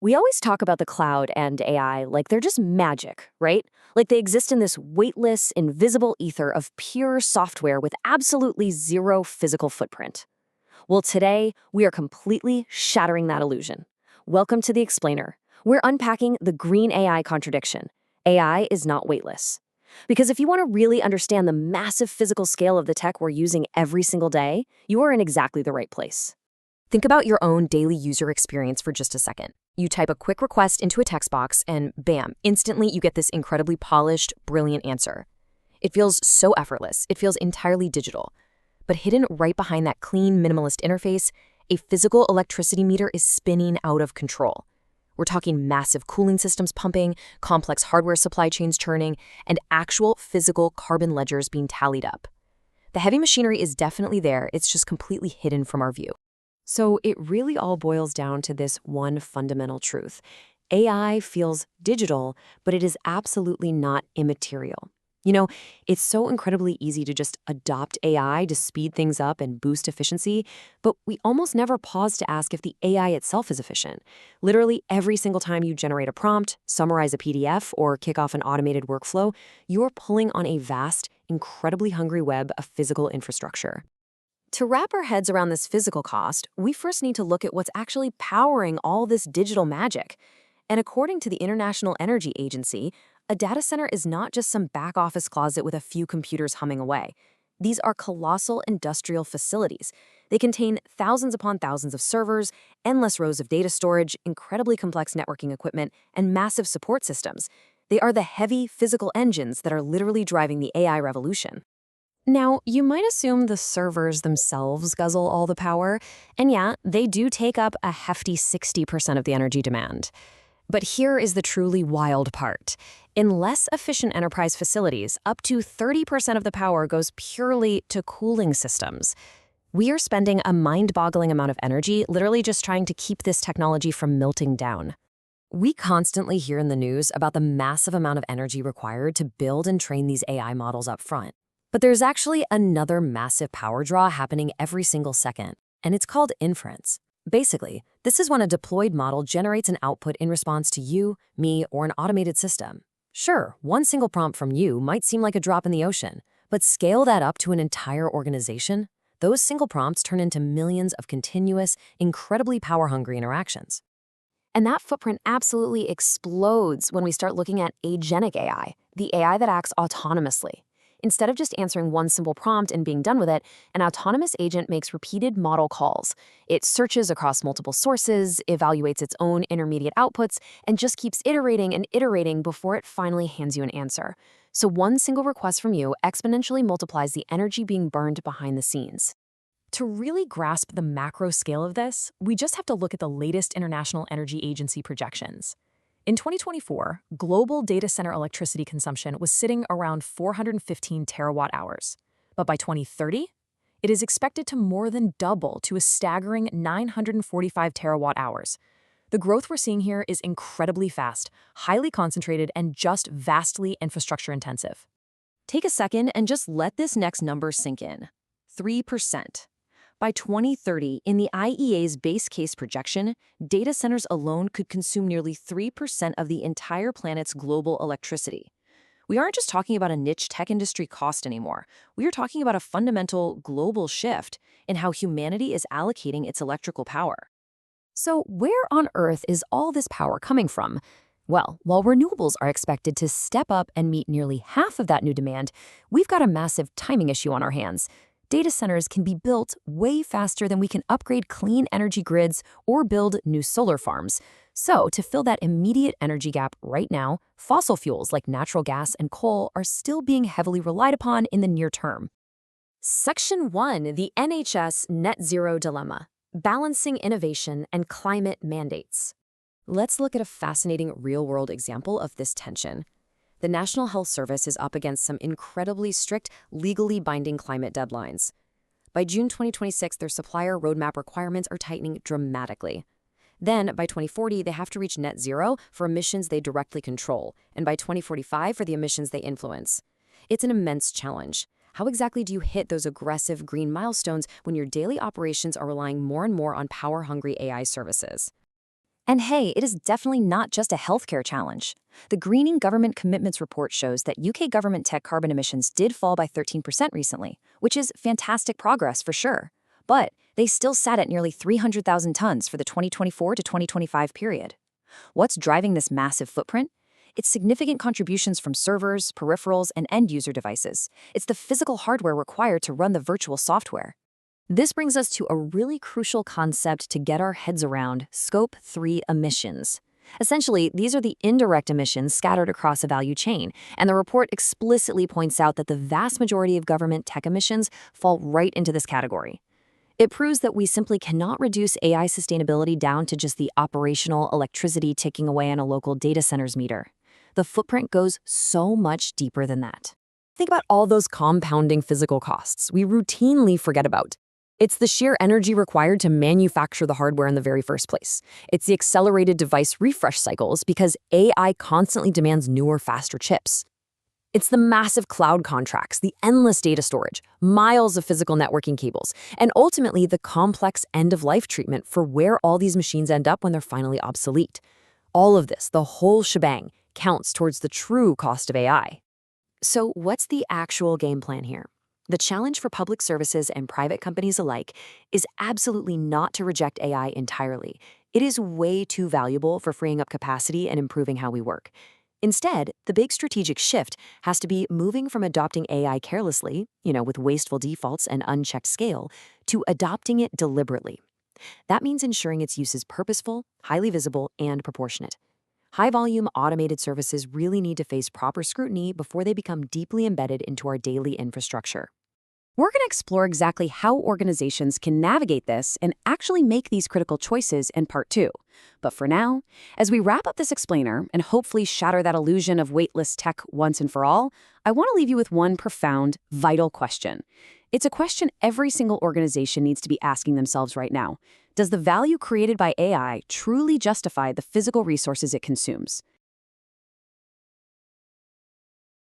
We always talk about the cloud and AI like they're just magic, right? Like they exist in this weightless, invisible ether of pure software with absolutely zero physical footprint. Well, today, we are completely shattering that illusion. Welcome to The Explainer. We're unpacking the green AI contradiction. AI is not weightless. Because if you want to really understand the massive physical scale of the tech we're using every single day, you are in exactly the right place. Think about your own daily user experience for just a second. You type a quick request into a text box and bam, instantly you get this incredibly polished, brilliant answer. It feels so effortless. It feels entirely digital. But hidden right behind that clean, minimalist interface, a physical electricity meter is spinning out of control. We're talking massive cooling systems pumping, complex hardware supply chains churning, and actual physical carbon ledgers being tallied up. The heavy machinery is definitely there, it's just completely hidden from our view. So it really all boils down to this one fundamental truth. AI feels digital, but it is absolutely not immaterial. You know, it's so incredibly easy to just adopt AI to speed things up and boost efficiency, but we almost never pause to ask if the AI itself is efficient. Literally every single time you generate a prompt, summarize a PDF, or kick off an automated workflow, you're pulling on a vast, incredibly hungry web of physical infrastructure. To wrap our heads around this physical cost, we first need to look at what's actually powering all this digital magic. And according to the International Energy Agency, a data center is not just some back-office closet with a few computers humming away. These are colossal industrial facilities. They contain thousands upon thousands of servers, endless rows of data storage, incredibly complex networking equipment, and massive support systems. They are the heavy, physical engines that are literally driving the AI revolution. Now, you might assume the servers themselves guzzle all the power, and yeah, they do take up a hefty 60% of the energy demand. But here is the truly wild part. In less efficient enterprise facilities, up to 30% of the power goes purely to cooling systems. We are spending a mind-boggling amount of energy literally just trying to keep this technology from melting down. We constantly hear in the news about the massive amount of energy required to build and train these AI models up front. But there's actually another massive power draw happening every single second, and it's called inference. Basically, this is when a deployed model generates an output in response to you, me, or an automated system. Sure, one single prompt from you might seem like a drop in the ocean, but scale that up to an entire organization, those single prompts turn into millions of continuous, incredibly power-hungry interactions. And that footprint absolutely explodes when we start looking at agentic AI, the AI that acts autonomously. Instead of just answering one simple prompt and being done with it, an autonomous agent makes repeated model calls. It searches across multiple sources, evaluates its own intermediate outputs, and just keeps iterating and iterating before it finally hands you an answer. So one single request from you exponentially multiplies the energy being burned behind the scenes. To really grasp the macro scale of this, we just have to look at the latest International Energy Agency projections. In 2024, global data center electricity consumption was sitting around 415 terawatt hours. But by 2030, it is expected to more than double to a staggering 945 terawatt hours. The growth we're seeing here is incredibly fast, highly concentrated, and just vastly infrastructure intensive. Take a second and just let this next number sink in. 3%. By 2030, in the IEA's base case projection, data centers alone could consume nearly 3% of the entire planet's global electricity. We aren't just talking about a niche tech industry cost anymore. We are talking about a fundamental global shift in how humanity is allocating its electrical power. So where on earth is all this power coming from? Well, while renewables are expected to step up and meet nearly half of that new demand, we've got a massive timing issue on our hands. Data centers can be built way faster than we can upgrade clean energy grids or build new solar farms. So, to fill that immediate energy gap right now, fossil fuels like natural gas and coal are still being heavily relied upon in the near term. Section 1, the NHS Net Zero Dilemma: Balancing Innovation and Climate Mandates. Let's look at a fascinating real-world example of this tension. The National Health Service is up against some incredibly strict, legally binding climate deadlines. By June 2026, their supplier roadmap requirements are tightening dramatically. Then, by 2040, they have to reach net zero for emissions they directly control, and by 2045 for the emissions they influence. It's an immense challenge. How exactly do you hit those aggressive green milestones when your daily operations are relying more and more on power-hungry AI services? And hey, it is definitely not just a healthcare challenge. The Greening Government Commitments report shows that UK government tech carbon emissions did fall by 13% recently, which is fantastic progress for sure. But they still sat at nearly 300,000 tons for the 2024 to 2025 period. What's driving this massive footprint? It's significant contributions from servers, peripherals, and end-user devices. It's the physical hardware required to run the virtual software. This brings us to a really crucial concept to get our heads around: Scope 3 emissions. Essentially, these are the indirect emissions scattered across a value chain, and the report explicitly points out that the vast majority of government tech emissions fall right into this category. It proves that we simply cannot reduce AI sustainability down to just the operational electricity ticking away on a local data center's meter. The footprint goes so much deeper than that. Think about all those compounding physical costs we routinely forget about. It's the sheer energy required to manufacture the hardware in the very first place. It's the accelerated device refresh cycles because AI constantly demands newer, faster chips. It's the massive cloud contracts, the endless data storage, miles of physical networking cables, and ultimately the complex end-of-life treatment for where all these machines end up when they're finally obsolete. All of this, the whole shebang, counts towards the true cost of AI. So what's the actual game plan here? The challenge for public services and private companies alike is absolutely not to reject AI entirely. It is way too valuable for freeing up capacity and improving how we work. Instead, the big strategic shift has to be moving from adopting AI carelessly, with wasteful defaults and unchecked scale, to adopting it deliberately. That means ensuring its use is purposeful, highly visible, and proportionate. High-volume automated services really need to face proper scrutiny before they become deeply embedded into our daily infrastructure. We're going to explore exactly how organizations can navigate this and actually make these critical choices in part 2. But for now, as we wrap up this explainer and hopefully shatter that illusion of weightless tech once and for all, I want to leave you with one profound, vital question. It's a question every single organization needs to be asking themselves right now. Does the value created by AI truly justify the physical resources it consumes?